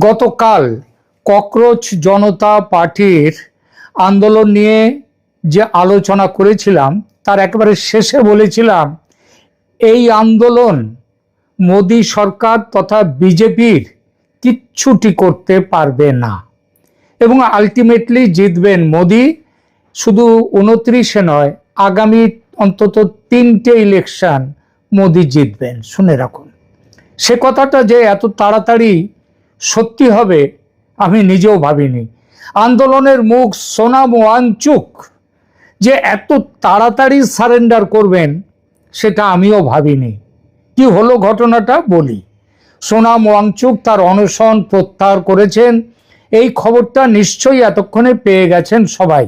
গতকাল ককরোচ জনতা পার্টির আন্দোলন নিয়ে যে আলোচনা করেছিলাম তার একেবারে শেষে বলেছিলাম এই আন্দোলন মোদি সরকার তথা বিজেপির কিচ্ছুটি করতে পারবে না এবং আলটিমেটলি জিতবেন মোদি। শুধু 29-এ নয়, আগামী অন্তত 3টে ইলেকশন মোদি জিতবেন। শুনে রাখুন, সে কথাটা যে এত তাড়াতাড়ি সত্যি হবে আমি নিজেও ভাবিনি। আন্দোলনের মুখ সোনাম ওয়াংচুক যে এত তাড়াতাড়ি সারেন্ডার করবেন সেটা আমিও ভাবিনি। কি হলো ঘটনাটা বলি। সোনাম ওয়াংচুক তার অনশন প্রত্যাহার করেছেন। এই খবরটা নিশ্চয়ই এতক্ষণে পেয়ে গেছেন সবাই।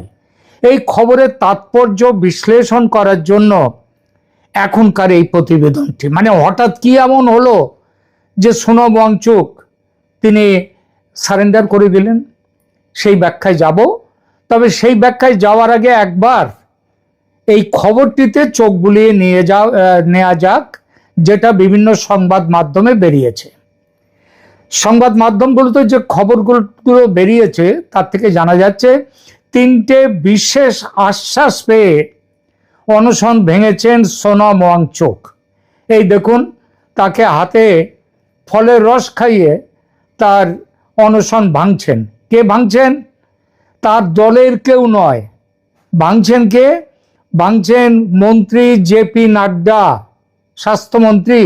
এই খবরের তাৎপর্য বিশ্লেষণ করার জন্য এখনকার এই প্রতিবেদনটি, মানে হঠাৎ কি এমন হলো যে সোনাম ওয়াংচুক তিনি সারেন্ডার করে দিলেন, সেই ব্যাখ্যায় যাব। তবে সেই ব্যাখ্যায় যাওয়ার আগে একবার এই খবরটিতে চোখ বুলিয়ে নেওয়া যাক, যেটা বিভিন্ন সংবাদ মাধ্যমে বেরিয়েছে। সংবাদ মাধ্যমগুলোতে যে খবরগুলো বেরিয়েছে তার থেকে জানা যাচ্ছে 3টে বিশেষ আশ্বাস পেয়ে অনশন ভেঙেছেন সোনাম ওয়াংচুক। এই দেখুন, তাকে হাতে ফলের রস খাইয়ে তার অনশন ভাঙছেন। কে ভাঙছেন? তার দলের কেউ নয়। ভাঙছেন কে? ভাঙছেন মন্ত্রী জেপি নাড্ডা, স্বাস্থ্যমন্ত্রী।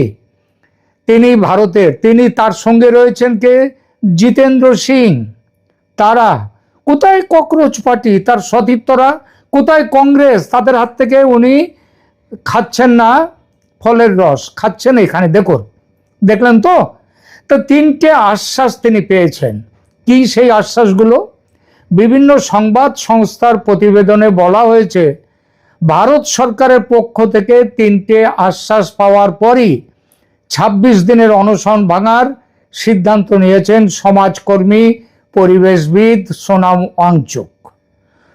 তিনি ভারতের। তিনি, তার সঙ্গে রয়েছেন কে? জিতেন্দ্র সিং। তারা কোথায়? ককরোচ পার্টি, তার সতীর্থরা কোথায়? কংগ্রেস। তাদের হাত থেকে উনি খাচ্ছেন না ফলের রস, খাচ্ছেন এখানে। দেখুন, দেখলেন তো? তো 3টে আশ্বাস তিনি পেয়েছেন। কি সেই আশ্বাসগুলো? বিভিন্ন সংবাদ সংস্থার প্রতিবেদনে বলা হয়েছে ভারত সরকারের পক্ষ থেকে 3টে আশ্বাস পাওয়ার পরই 26 দিনের অনশন ভাঙার সিদ্ধান্ত নিয়েছেন সমাজকর্মী পরিবেশবিদ সোনাম ওয়াংচুক।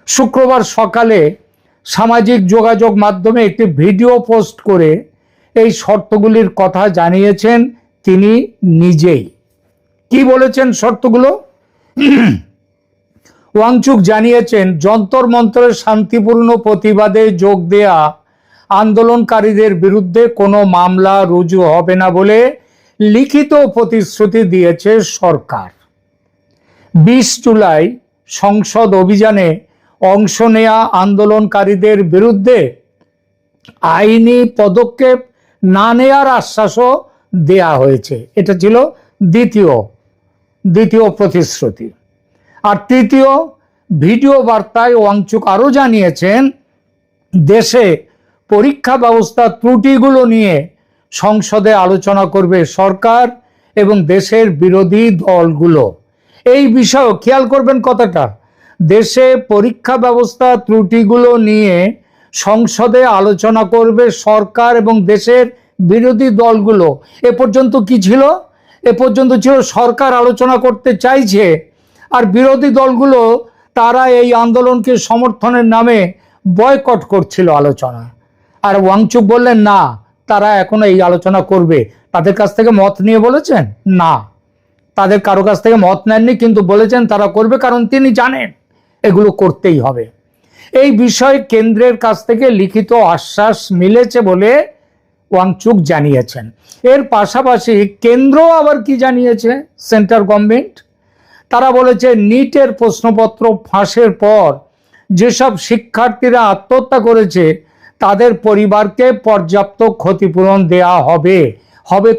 শুক্রবার সকালে সামাজিক যোগাযোগ মাধ্যমে একটি ভিডিও পোস্ট করে এই শর্তগুলির কথা জানিয়েছেন তিনি নিজেই। কি বলেছেন শর্তগুলো? ওয়াংচুক জানিয়েছেন যন্তর মন্তরের শান্তিপূর্ণ প্রতিবাদে যোগ দেয়া আন্দোলনকারীদের বিরুদ্ধে কোনো মামলা রুজু হবে না বলে লিখিত প্রতিশ্রুতি দিয়েছে সরকার। 20 জুলাই সংসদ অভিযানে অংশ নেয়া আন্দোলনকারীদের বিরুদ্ধে আইনি পদক্ষেপ না নেয়ার আশ্বাসও দেয়া হয়েছে। এটা ছিল দ্বিতীয় প্রতিশ্রুতি। আর তৃতীয় ভিডিও বার্তায় ওয়াংচুক আরও জানিয়েছেন দেশে পরীক্ষা ব্যবস্থার ত্রুটিগুলো নিয়ে সংসদে আলোচনা করবে সরকার এবং দেশের বিরোধী দলগুলো। এই বিষয়েও খেয়াল করবেন কথাটা, দেশে পরীক্ষা ব্যবস্থা ত্রুটিগুলো নিয়ে সংসদে আলোচনা করবে সরকার এবং দেশের বিরোধী দলগুলো। এ পর্যন্ত কি ছিল? এ পর্যন্ত ছিল সরকার আলোচনা করতে চাইছে আর বিরোধী দলগুলো তারা এই আন্দোলনকে সমর্থনের নামে বয়কট করছিল আলোচনা। আর ওয়াংচুক বললেন না, তারা এখনো এই আলোচনা করবে। তাদের কাছ থেকে মত নিয়ে বলেছেন না, তাদের কারো কাছ থেকে মত নেননি, কিন্তু বলেছেন তারা করবে, কারণ তিনি জানেন এগুলো করতেই হবে। এই বিষয়ে কেন্দ্রের কাছ থেকে লিখিত আশ্বাস মিলেছে বলে ওয়াংচুক জানিয়েছেন। এর পাশাপাশি কেন্দ্র আবার কি জানিয়েছে? সেন্ট্রাল গভর্নমেন্ট তারা বলেছে নিটের প্রশ্নপত্র ফাঁসের পর যেসব শিক্ষার্থীরা আত্মহত্যা করেছে তাদের পরিবারকে পর্যাপ্ত ক্ষতিপূরণ দেয়া হবে।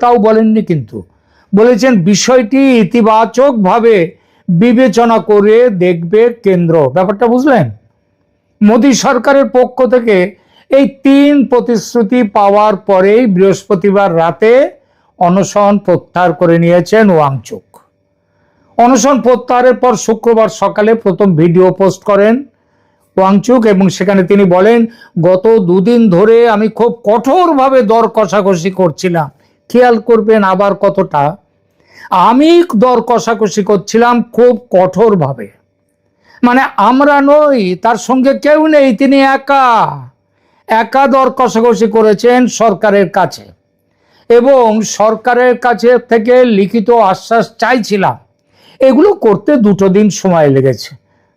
তাও বলেননি, কিন্তু বলেছেন বিষয়টি ইতিবাচকভাবে বিবেচনা করে দেখবে কেন্দ্র। ব্যাপারটা বুঝলেন? মোদী সরকারের পক্ষ থেকে এই 3 প্রতিশ্রুতি পাওয়ার পরেই বৃহস্পতিবার রাতে অনশন প্রত্যাহার করে নিয়েছেন ওয়াংচুক। অনশন প্রত্যাহারের পর শুক্রবার সকালে প্রথম ভিডিও পোস্ট করেন ওয়াংচুক এবং সেখানে তিনি বলেন, গত 2 দিন ধরে আমি খুব কঠোরভাবে দর কষাকষি করছিলাম। খেয়াল করবেন আবার কতটা, আমি দর কষাকষি করছিলাম খুব কঠোরভাবে। মানে আমরা নই, তার সঙ্গে কেউ নেই, তিনি একা দর কষাকষি করেছেন সরকারের কাছে এবং সরকারের কাছে থেকে লিখিত আশ্বাস চাইছিলাম এগুলো করতে 2 দিন সময় লেগেছে,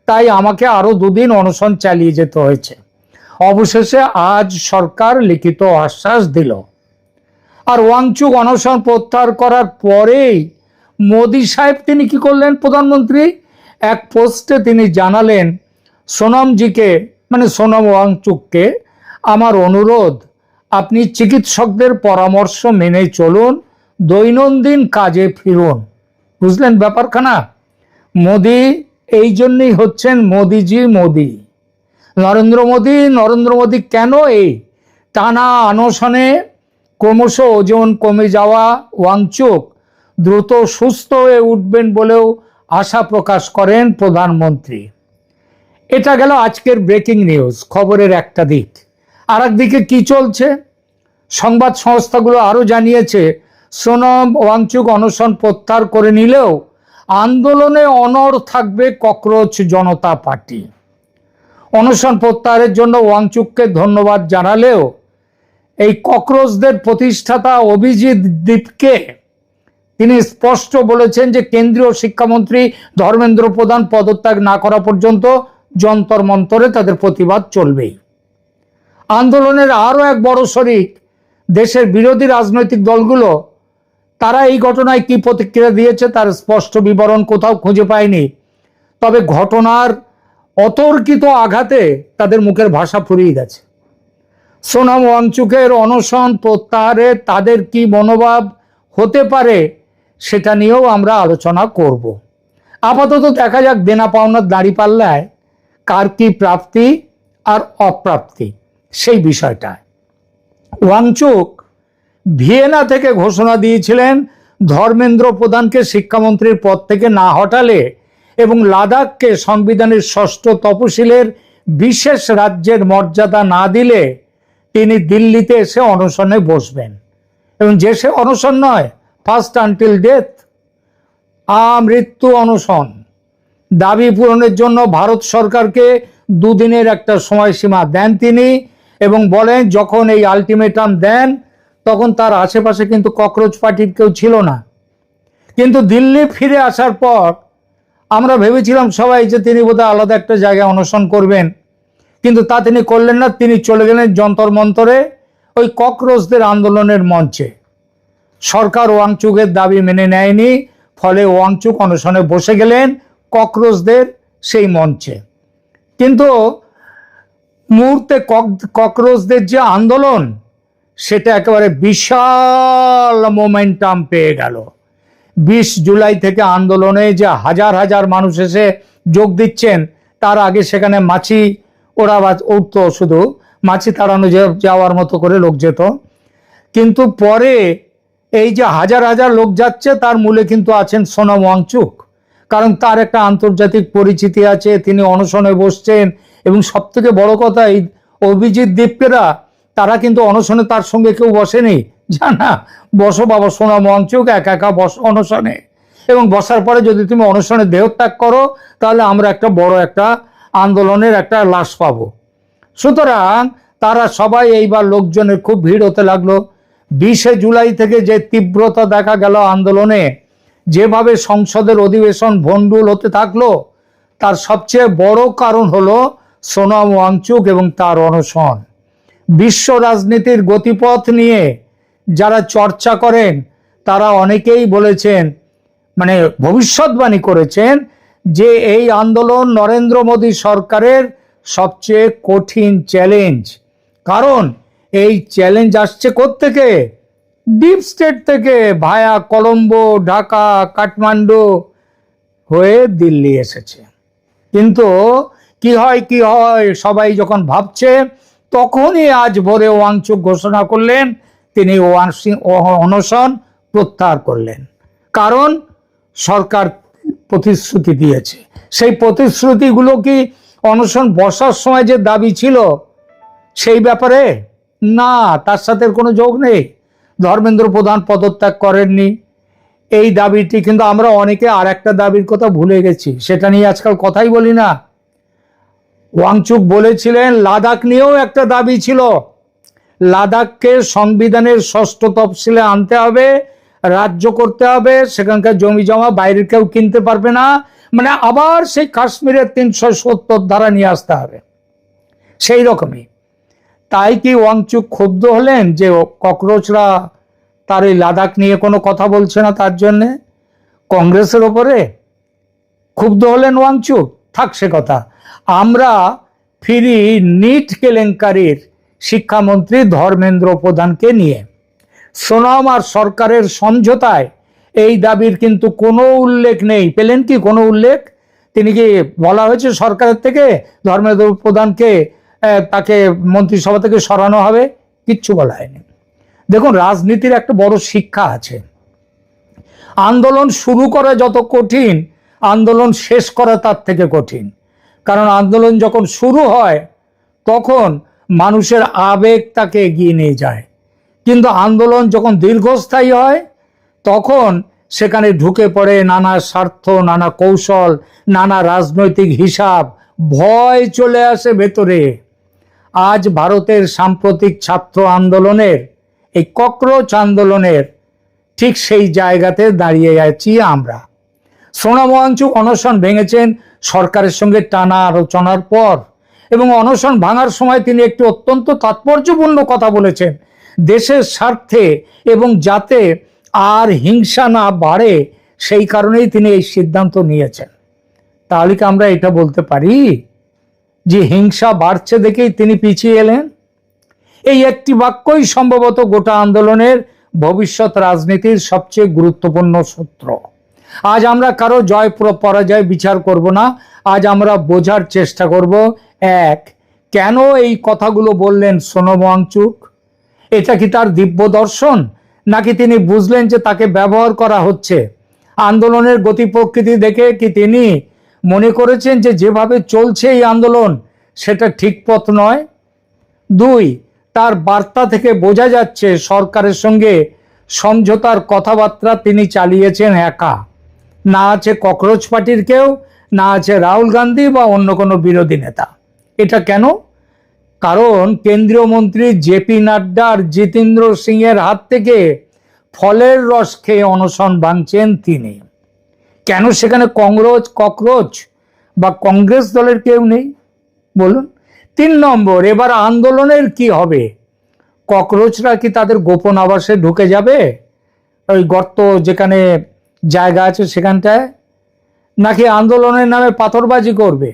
তাই আমাকে আরো 2 দিন অনশন চালিয়ে যেতে হয়েছে। অবশেষে আজ সরকার লিখিত আশ্বাস দিল। আর ওয়াংচুক অনশন প্রত্যাহার করার পরেই মোদি সাহেব তিনি কি করলেন, প্রধানমন্ত্রী এক পোস্টে তিনি জানালেন সোনমজিকে, মানে সোনম ওয়াংচুককে, আমার অনুরোধ, আপনি চিকিৎসকদের পরামর্শ মেনে চলুন, দৈনন্দিন কাজে ফিরুন। বুঝলেন ব্যাপারখানা? মোদি এই জন্যই হচ্ছেন মোদিজি মোদি। নরেন্দ্র মোদি কেন এই টানা অনশনে ক্রমশ ওজন কমে যাওয়া ওয়াংচুক দ্রুত সুস্থ হয়ে উঠবেন বলেও আশা প্রকাশ করেন প্রধানমন্ত্রী। এটা গেল আজকের ব্রেকিং নিউজ, খবরের একটা দিক। আর একদিকে কি চলছে, সংবাদ সংস্থাগুলো আরো জানিয়েছে সোনম ওয়াংচুক অনশন প্রত্যাহার করে নিলেও আন্দোলনে অনড় থাকবে ককরোচ জনতা পার্টি। অনশন প্রত্যাহারের জন্য ওয়াংচুককে ধন্যবাদ জানালেও এই ককরোচদের প্রতিষ্ঠাতা অভিজিৎ দীপকে তিনি স্পষ্ট বলেছেন যে কেন্দ্রীয় শিক্ষামন্ত্রী ধর্মেন্দ্র প্রধান পদত্যাগ না করা পর্যন্ত যন্তর মন্তরে তাদের প্রতিবাদ চলবেই। আন্দোলনের আরো এক বড় শরিক দেশের বিরোধী রাজনৈতিক দলগুলো, তারা এই ঘটনায় কি প্রতিক্রিয়া দিয়েছে তার স্পষ্ট বিবরণ কোথাও খুঁজে পায়নি। তবে ঘটনার অতর্কিত আঘাতে তাদের মুখের ভাষা ফুরিয়ে গেছে। সোনম ওয়াংচুকের অনশন প্রত্যাহারে তাদের কি মনোভাব হতে পারে সেটা নিয়েও আমরা আলোচনা করব। আপাতত দেখা যাক দেনা পাওনার দাঁড়িপাল্লায় কার কি প্রাপ্তি আর অপ্রাপ্তি সেই বিষয়টা। ওয়াংচুক ভিয়েনা থেকে ঘোষণা দিয়েছিলেন ধর্মেন্দ্র প্রধানকে শিক্ষামন্ত্রীর পদ থেকে না হটালে এবং লাদাখকে সংবিধানের 6ষ্ঠ তফসিলের বিশেষ রাজ্যের মর্যাদা না দিলে তিনি দিল্লিতে এসে অনশনে বসবেন, এবং যে সে অনশন নয়, ফার্স্ট আনটিল ডেথ, আমৃত্যু অনশন। দাবি পূরণের জন্য ভারত সরকারকে 2 দিনের একটা সময়সীমা দেন তিনি, এবং বলেন যখন এই আলটিমেটাম দেন তখন তার আশেপাশে কিন্তু ককরোচ পার্টির কেউ ছিল না। কিন্তু দিল্লি ফিরে আসার পর আমরা ভেবেছিলাম সবাই যে তিনি বোধহয় আলাদা একটা জায়গায় অনশন করবেন, কিন্তু তা তিনি করলেন না। তিনি চলে গেলেন যন্তর মন্তরে, ওই ককরোচদের আন্দোলনের মঞ্চে। সরকার ওয়াংচুকের দাবি মেনে নেয়নি, ফলে ওয়াংচুক অনশনে বসে গেলেন ককরোচদের সেই মঞ্চে। কিন্তু মুহূর্তে ককরোচদের যে আন্দোলন সেটা একেবারে বিশাল মোমেন্টাম পেয়ে গেল। 20 জুলাই থেকে আন্দোলনে যে হাজার হাজার মানুষ এসে যোগ দিচ্ছেন, তার আগে সেখানে মাছি ওরা উঠতো, শুধু মাছি তাড়ানো যাওয়ার মতো করে লোক যেত। কিন্তু পরে এই যে হাজার হাজার লোক যাচ্ছে তার মূলে কিন্তু আছেন সোনম ওয়াংচুক, কারণ তার একটা আন্তর্জাতিক পরিচিতি আছে, তিনি অনশনে বসছেন। এবং সব থেকে বড় কথা, এই অভিজিৎ দীপকেরা তারা কিন্তু অনশনে তার সঙ্গে কেউ বসেনি, জানা বসো বাবা সোনম ওয়াংচুক একা একা বসো অনশনে, এবং বসার পরে যদি তুমি অনশনে দেহত্যাগ করো তাহলে আমরা একটা বড় একটা আন্দোলনের একটা লাশ পাবো। সুতরাং তারা সবাই এইবার লোকজনের খুব ভিড় হতে লাগলো। 20 জুলাই থেকে যে তীব্রতা দেখা গেল আন্দোলনে, যেভাবে সংসদের অধিবেশন ভণ্ডুল হতে থাকলো, তার সবচেয়ে বড় কারণ হলো সোনম ওয়াংচুক এবং তার অনশন। বিশ্ব রাজনীতির গতিপথ নিয়ে যারা চর্চা করেন তারা অনেকেই বলেছেন, মানে ভবিষ্যৎবাণী করেছেন যে এই আন্দোলন নরেন্দ্র মোদী সরকারের সবচেয়ে কঠিন চ্যালেঞ্জ। কারণ এই চ্যালেঞ্জ আসছে কোত্থেকে? ডিপ স্টেট থেকে, ভায়া কলম্বো, ঢাকা, কাঠমান্ডু হয়ে দিল্লি এসেছে। কিন্তু কি হয় সবাই যখন ভাবছে, তখনই আজ ভোরে ওয়াংচুক ঘোষণা করলেন তিনি অনশন প্রত্যাহার করলেন। কারণ সরকার প্রতিশ্রুতি দিয়েছে। সেই প্রতিশ্রুতিগুলো কি অনশন বসার সময় যে দাবি ছিল সেই ব্যাপারে? না, তার সাথে কোনো যোগ নেই। ধর্মেন্দ্র প্রধান পদত্যাগ করেননি এই দাবিটি, কিন্তু আমরা অনেকে আর একটা দাবির কথা ভুলে গেছি, সেটা নিয়ে আজকাল কথাই বলি না। ওয়াংচুক বলেছিলেন লাদাখ নিয়েও একটা দাবি ছিল, লাদাখকে সংবিধানের 6ষ্ঠ তফসিলে আনতে হবে, রাজ্য করতে হবে, সেখানকার জমি জমা বাইরের কেউ কিনতে পারবে না, মানে আবার সেই কাশ্মীরের 370 ধারা নিয়ে আসতে হবে, সেই রকমই। তাই কি ওয়াংচুক ক্ষুব্ধ হলেন যে ককরোচরা তার এই লাদাখ নিয়ে কোনো কথা বলছে না, তার জন্যে কংগ্রেসের ওপরে ক্ষুব্ধ হলেন ওয়াংচুক? থাক সে কথা। আমরা ফিরি নিট কেলেঙ্কারির শিক্ষামন্ত্রী ধর্মেন্দ্র প্রধানকে নিয়ে। সোনাম আর সরকারের সমঝোতায় এই দাবির কিন্তু কোনো উল্লেখ নেই। পেলেন কি কোনো উল্লেখ? তিনি কি বলা হয়েছে সরকারের থেকে ধর্মেন্দ্র প্রধানকে তাকে মন্ত্রিসভা থেকে সরানো হবে? কিচ্ছু বলা হয়নি। দেখুন, রাজনীতির একটা বড় শিক্ষা আছে। আন্দোলন শুরু করা যত কঠিন, আন্দোলন শেষ করা তার থেকে কঠিন। কারণ আন্দোলন যখন শুরু হয় তখন মানুষের আবেগ তাকে এগিয়ে নিয়ে যায়, কিন্তু আন্দোলন যখন দীর্ঘস্থায়ী হয় তখন সেখানে ঢুকে পড়ে নানা স্বার্থ, নানা কৌশল, নানা রাজনৈতিক হিসাব, ভয় চলে আসে ভেতরে। আজ ভারতের সাম্প্রতিক ছাত্র আন্দোলনের, এই ককরোচ আন্দোলনের ঠিক সেই জায়গাতে দাঁড়িয়ে আছি আমরা। সোনাম ওয়াংচুক অনশন ভেঙেছেন সরকারের সঙ্গে টানা আলোচনার পর, এবং অনশন ভাঙার সময় তিনি একটি অত্যন্ত তাৎপর্যপূর্ণ কথা বলেছেন। দেশের স্বার্থে এবং যাতে আর হিংসা না বাড়ে সেই কারণেই তিনি এই সিদ্ধান্ত নিয়েছেন। তাহলে কি আমরা এটা বলতে পারি যে হিংসা বাড়ছে দেখেই তিনি পিছিয়ে এলেন? এই একটি বাক্যই সম্ভবত গোটা আন্দোলনের ভবিষ্যৎ রাজনীতির সবচেয়ে গুরুত্বপূর্ণ সূত্র। আজ আমরা কারো জয় পরাজয় বিচার করব না, আজ আমরা বোঝার চেষ্টা করব, এক, কেন এই কথাগুলো বললেন সোনাম ওয়াংচুক? এটা কি তার দিব্য দর্শন, নাকি তিনি বুঝলেন যে তাকে ব্যবহার করা হচ্ছে? আন্দোলনের গতি প্রকৃতি দেখে কি তিনি মনে করেছেন যে যেভাবে চলছে এই আন্দোলন সেটা ঠিক পথ নয়? দুই, তার বার্তা থেকে বোঝা যাচ্ছে সরকারের সঙ্গে সমঝোতার কথাবার্তা তিনি চালিয়েছেন একা, না আছে ককরোচ পার্টির কেউ, না আছে রাহুল গান্ধী বা অন্য কোনো বিরোধী নেতা। এটা কেন? কারণ কেন্দ্রীয় মন্ত্রী জেপি নাড্ডা আর জিতেন্দ্র সিং এর হাত থেকে ফলের রস খেয়ে অনশন ভাঙছেন তিনি। কেন সেখানে ককরোচ বা কংগ্রেস দলের কেউ নেই বলুন? তিন নম্বর, এবার আন্দোলনের কি হবে? ককরোচরা কি তাদের গোপন আবাসে ঢুকে যাবে, ওই গর্ত যেখানে জায়গা আছে সেখানটায়, নাকি আন্দোলনের নামে পাথরবাজি করবে?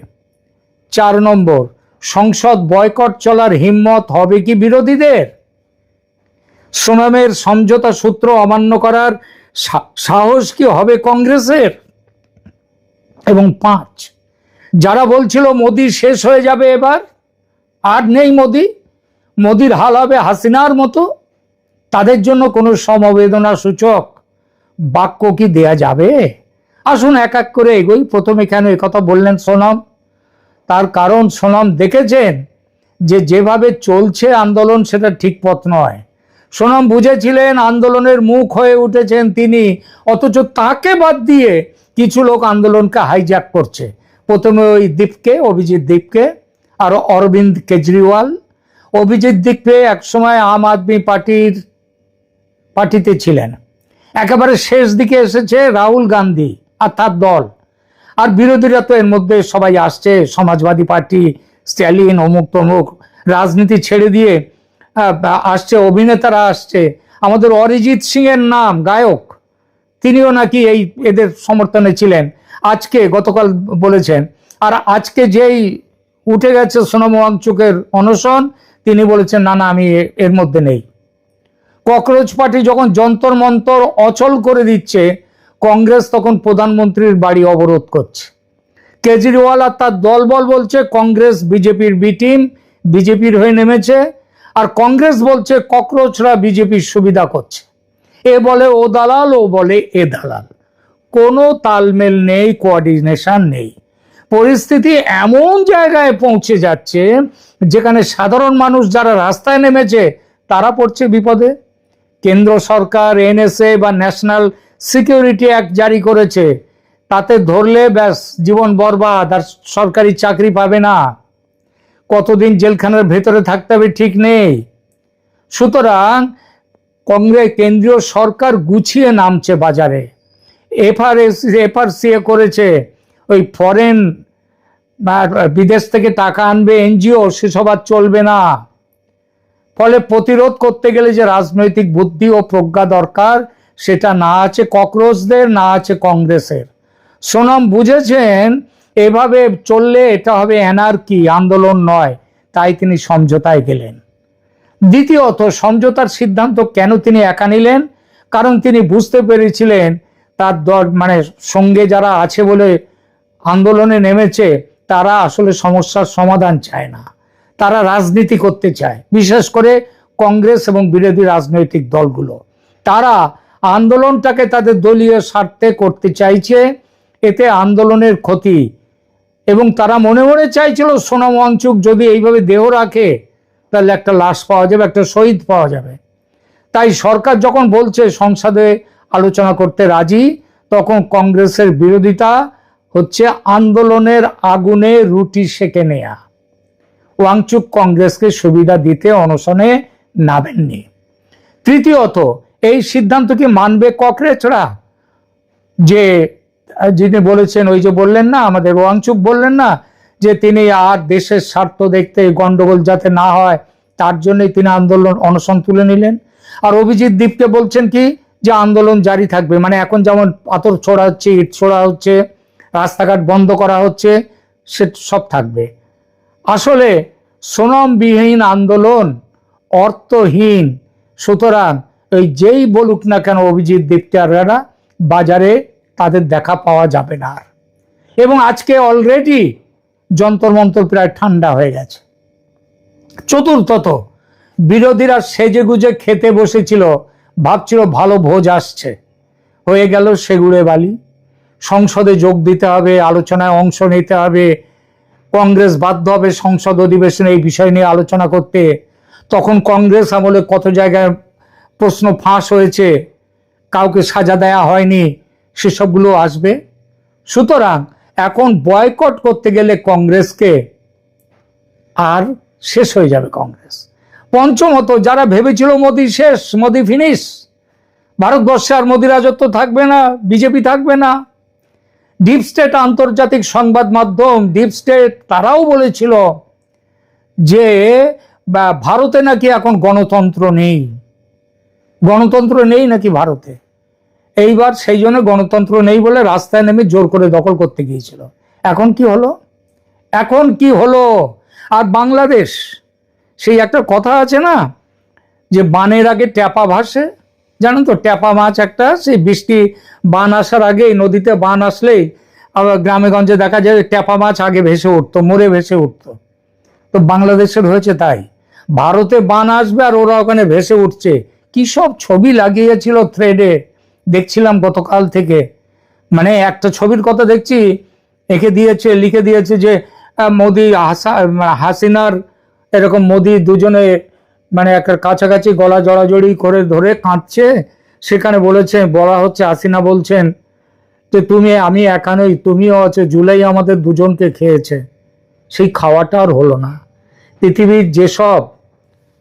চার নম্বর, সংসদ বয়কট চলার হিম্মত হবে কি বিরোধীদের? সোনামের সমঝোতা সূত্র অমান্য করার সাহস কি হবে কংগ্রেসের? এবং পাঁচ, যারা বলছিল মোদি শেষ হয়ে যাবে, এবার আর নেই মোদির হাল হবে হাসিনার মতো, তাদের জন্য কোনো সমবেদনা সূচক বাক্য কি দেয়া যাবে? আসুন এক এক করে এগোই। প্রথমে কেন কথা বললেন সোনাম? তার কারণ সোনাম দেখেছেন যে যেভাবে চলছে আন্দোলন সেটা ঠিক পথ নয়। সোনাম বুঝেছিলেন আন্দোলনের মুখ হয়ে উঠেছেন তিনি, অথচ তাকে বাদ দিয়ে কিছু লোক আন্দোলনকে হাইজ্যাক করছে। প্রথমে ওই অভিজিৎ দীপকে, আর অরবিন্দ কেজরিওয়াল। অভিজিৎ দীপকে একসময় আম আদমি পার্টিতে ছিলেন, একেবারে শেষ দিকে এসেছে রাহুল গান্ধী আর তার দল, আর বিরোধীরা তো এর মধ্যে সবাই আসছে, সমাজবাদী পার্টি, স্ট্যালিন, অমুক তমুক, রাজনীতি ছেড়ে দিয়ে আসছে, অভিনেতারা আসছে। আমাদের অরিজিৎ সিং এর নাম, গায়ক, তিনিও নাকি এদের সমর্থনে ছিলেন, আজকে গতকাল বলেছেন। আর আজকে যেই উঠে গেছে সোনাম ওয়াংচুকের অনশন, তিনি বলেছেন না আমি এর মধ্যে নেই। ককরোচ পার্টি যখন যন্তর মন্তর অচল করে দিচ্ছে, কংগ্রেস তখন প্রধানমন্ত্রীর বাড়ি অবরোধ করছে। কেজরিওয়াল আর তার দলবল বলছে কংগ্রেস বিজেপির বি টিম, বিজেপির হয়ে নেমেছে, আর কংগ্রেস বলছে ককরোচরা বিজেপির সুবিধা করছে। এ বলে ও দালাল, ও বলে এ দালাল, কোনো তালমেল নেই, কোঅর্ডিনেশন নেই। পরিস্থিতি এমন জায়গায় পৌঁছে যাচ্ছে যেখানে সাধারণ মানুষ যারা রাস্তায় নেমেছে তারা পড়ছে বিপদে। কেন্দ্র সরকার এনএসএ বা ন্যাশনাল সিকিউরিটি অ্যাক্ট জারি করেছে, তাতে ধরলে ব্যাস জীবন বরবাদ, আর সরকারি চাকরি পাবে না, কতদিন জেলখানার ভেতরে থাকতে হবে ঠিক নেই। সুতরাং কেন্দ্রীয় সরকার গুছিয়ে নামছে বাজারে। এফআরসিএ করেছে, ওই ফরেন বিদেশ থেকে টাকা আনবে এনজিও, সেসব আর চলবে না। ফলে প্রতিরোধ করতে গেলে যে রাজনৈতিক বুদ্ধি ও প্রজ্ঞা দরকার, সেটা না আছে ককরোচদের, না আছে কংগ্রেসের। সোনম বুঝেছেন এভাবে চললে এটা হবে অ্যানার্কি, আন্দোলন নয়, তাই তিনি সমঝোতায় গেলেন। দ্বিতীয়ত, সমঝোতার সিদ্ধান্ত কেন তিনি একা নিলেন? কারণ তিনি বুঝতে পেরেছিলেন তার সঙ্গে যারা আছে বলে আন্দোলনে নেমেছে, তারা আসলে সমস্যার সমাধান চায় না, তারা রাজনীতি করতে চায়। বিশেষ করে কংগ্রেস এবং বিরোধী রাজনৈতিক দলগুলো, তারা আন্দোলনটাকে তাদের দলীয় স্বার্থে করতে চাইছে, এতে আন্দোলনের ক্ষতি। এবং তারা মনে মনে চাইছিল সোনম ওয়াংচুক যদি এইভাবে দেহ রাখে তাহলে একটা লাশ পাওয়া যাবে, একটা শহীদ পাওয়া যাবে। তাই সরকার যখন বলছে সংসদে আলোচনা করতে রাজি, তখন কংগ্রেসের বিরোধিতা হচ্ছে আন্দোলনের আগুনে রুটি সেকে নেয়া। ওয়াংচুক কংগ্রেসকে সুবিধা দিতে অনশনে নামেননি। তৃতীয়ত, এই সিদ্ধান্ত কি মানবে ককরেচরা? যে যিনি বলেছেন, ওই যে বললেন না, আমাদের ওয়াংচুক বললেন না যে তিনি আর দেশের স্বার্থ দেখতে, গন্ডগোল যাতে না হয় তার জন্যই তিনি আন্দোলন অনশন তুলে নিলেন। আর অভিজিৎ দীপকে বলছেন কি, যে আন্দোলন জারি থাকবে, মানে এখন যেমন পাথর ছোড়া হচ্ছে, ইট ছোড়া হচ্ছে, রাস্তাঘাট বন্ধ করা হচ্ছে, সে সব থাকবে। আসলে সোনমবিহীন আন্দোলন অর্থহীন। সুতরাং ওই যেই বলুক না কেন অভিজিৎ দীপকাররা, বাজারে তাদের দেখা পাওয়া যাবে না আর। এবং আজকে অলরেডি যন্তর মন্তর প্রায় ঠান্ডা হয়ে গেছে। চতুর্থত, বিরোধীরা সেজেগুজে খেতে বসেছিল, ভাবছিল ভালো ভোজ আসছে, হয়ে গেল সেগুড়ে বালি। সংসদে যোগ দিতে হবে, আলোচনায় অংশ নিতে হবে, কংগ্রেস বাধ্য হবে সংসদ অধিবেশনে এই বিষয় নিয়ে আলোচনা করতে। তখন কংগ্রেস আমলে কত জায়গায় প্রশ্ন ফাঁস হয়েছে, কাউকে সাজা দেয়া হয়নি, সেসবগুলো আসবে। সুতরাং এখন বয়কট করতে গেলে কংগ্রেসকে আর শেষ হয়ে যাবে কংগ্রেস। পঞ্চমত, যারা ভেবেছিল মোদি শেষ, মোদি ফিনিশ, ভারতবর্ষে আর মোদি রাজত্ব থাকবে না, বিজেপি থাকবে না, ডিপ স্টেট, আন্তর্জাতিক সংবাদ মাধ্যম ডিপ স্টেট, তারাও বলেছিল যে ভারতে নাকি এখন গণতন্ত্র নেই, গণতন্ত্র নেই নাকি ভারতে। এইবার সেই জন্য গণতন্ত্র নেই বলে রাস্তায় নেমে জোর করে দখল করতে গিয়েছিল। এখন কি হলো? এখন কি হলো? আর বাংলাদেশ, সেই একটা কথা আছে না যে বানের আগে ট্যাপা ভাসে, জানেন তো, ট্যাপা মাছ একটা, সেই বৃষ্টি বান আসার আগে নদীতে বান আসলেই আবার গ্রামে গঞ্জে দেখা যায় ট্যাপা মাছ আগে ভেসে উঠতো, মরে ভেসে উঠতো। তো বাংলাদেশের হয়েছে তাই, ভারতে বান আসবে আর ওরা ওখানে ভেসে উঠছে। কি সব ছবি লাগিয়েছিল থ্রেডে, দেখছিলাম গতকাল থেকে। মানে একটা ছবির কথা দেখছি, লিখে দিয়েছে যে মোদি হাসিনার এরকম মোদি দুজনে মানে একটা কাছাকাছি গলা জড়াজড়ি করে ধরে কাঁদছে। সেখানে বলা হচ্ছে, হাসিনা বলছেন যে আমি একা নই, তুমিও আছো, জুলাই আমাদের দুজনকে খেয়েছে। সেই খাওয়াটা আর হলো না। পৃথিবীর যেসব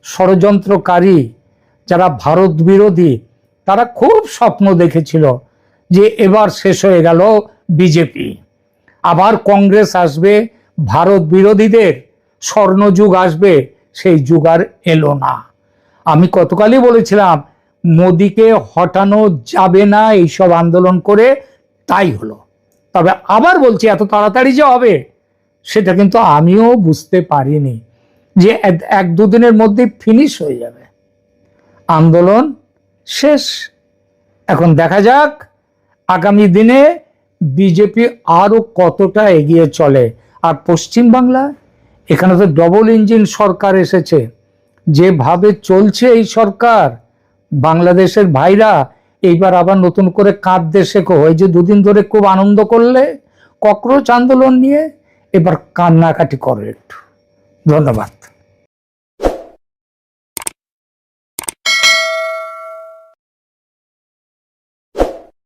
ষড়যন্ত্রকারী, যারা ভারত বিরোধী, তারা খুব স্বপ্ন দেখেছিল যে এবার শেষ হয়ে গেল বিজেপি, আবার কংগ্রেস আসবে, ভারত বিরোধীদের স্বর্ণযুগ আসবে। সেই যুগ আর এলো না। আমি গতকালই বলেছিলাম মোদিকে হটানো যাবে না এইসব আন্দোলন করে, তাই হলো। তবে আবার বলছি, এত তাড়াতাড়ি যে হবে সেটা কিন্তু আমিও বুঝতে পারিনি যে এক দুদিনের মধ্যে ফিনিশ হয়ে যাবে, আন্দোলন শেষ। এখন দেখা যাক আগামী দিনে বিজেপি আরো কতটা এগিয়ে চলে। আর পশ্চিমবাংলা, এখানে তো ডবল ইঞ্জিন সরকার এসেছে, যেভাবে চলছে এই সরকার, বাংলাদেশের ভাইরা এইবার আবার নতুন করে কাঁদতে শেখো। ওই যে দুদিন ধরে খুব আনন্দ করলে ককরোচ আন্দোলন নিয়ে, এবার কান্নাকাটি করো একটু। ধন্যবাদ।